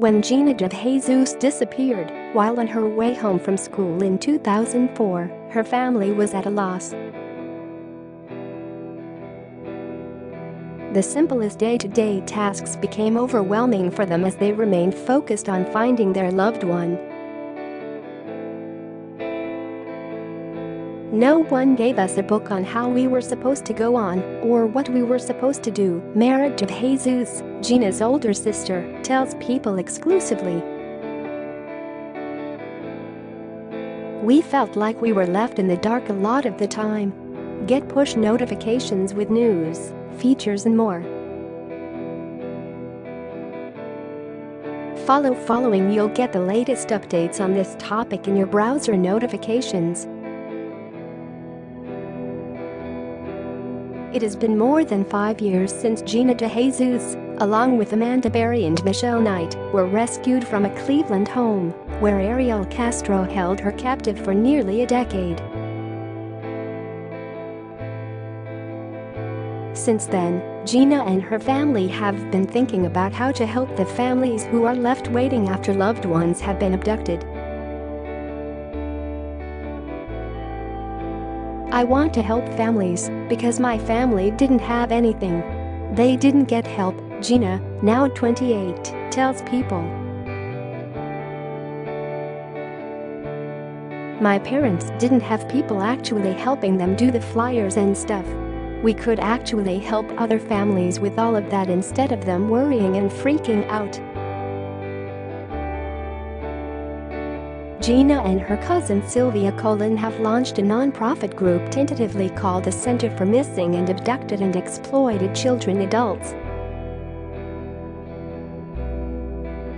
when Gina de Jesus disappeared while on her way home from school in 2004, her family was at a loss. The simplest day-to-day tasks became overwhelming for them as they remained focused on finding their loved one. No one gave us a book on how we were supposed to go on or what we were supposed to do, Mara de Jesus, Gina's older sister, tells People exclusively. We felt like we were left in the dark a lot of the time. Get push notifications with news, features and more. Following you'll get the latest updates on this topic in your browser notifications. It has been more than 5 years since Gina de Jesus, along with Amanda Berry and Michelle Knight, were rescued from a Cleveland home, where Ariel Castro held her captive for nearly a decade. Since then, Gina and her family have been thinking about how to help the families who are left waiting after loved ones have been abducted. I want to help families because my family didn't have anything. They didn't get help, Gina, now 28, tells People. My parents didn't have people actually helping them do the flyers and stuff. We could actually help other families with all of that instead of them worrying and freaking out. Gina and her cousin Sylvia Colin have launched a non-profit group tentatively called the Center for Missing and Abducted and Exploited Children Adults.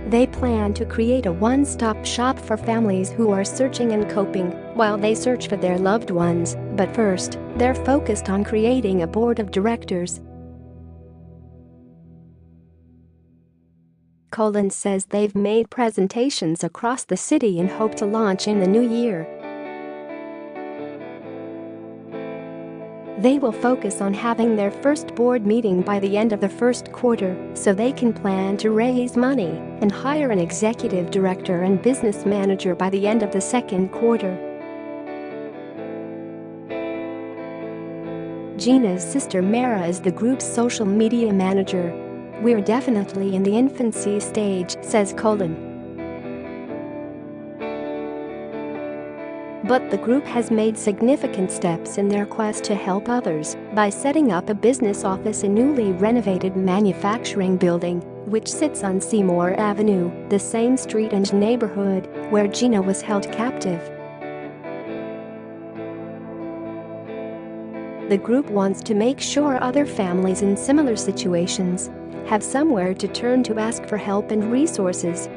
They plan to create a one-stop shop for families who are searching and coping while they search for their loved ones, but first, they're focused on creating a board of directors. Colin says they've made presentations across the city and hope to launch in the new year. They will focus on having their first board meeting by the end of the first quarter so they can plan to raise money and hire an executive director and business manager by the end of the second quarter. Gina's sister Mara is the group's social media manager. We're definitely in the infancy stage, says Colin. But the group has made significant steps in their quest to help others by setting up a business office in newly renovated manufacturing building, which sits on Seymour Avenue, the same street and neighborhood where Gina was held captive. The group wants to make sure other families in similar situations have somewhere to turn to ask for help and resources.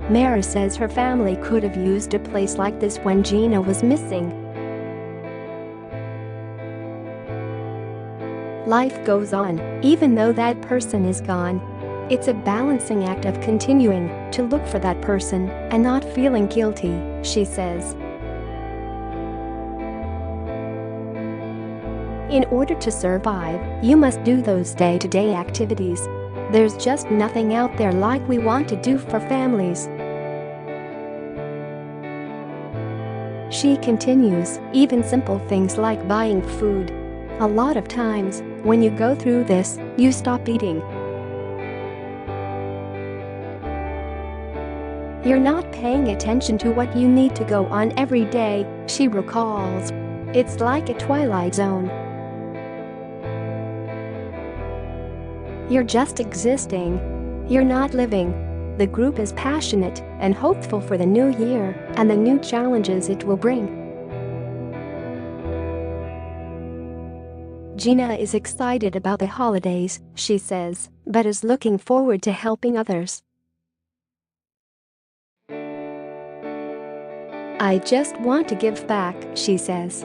Mara says her family could have used a place like this when Gina was missing. Life goes on, even though that person is gone. It's a balancing act of continuing to look for that person and not feeling guilty, she says. In order to survive, you must do those day-to-day activities. There's just nothing out there like we want to do for families. She continues, even simple things like buying food. A lot of times, when you go through this, you stop eating. You're not paying attention to what you need to go on every day, she recalls. It's like a twilight zone. You're just existing. You're not living. The group is passionate and hopeful for the new year and the new challenges it will bring. Gina is excited about the holidays, she says, but is looking forward to helping others. I just want to give back, she says.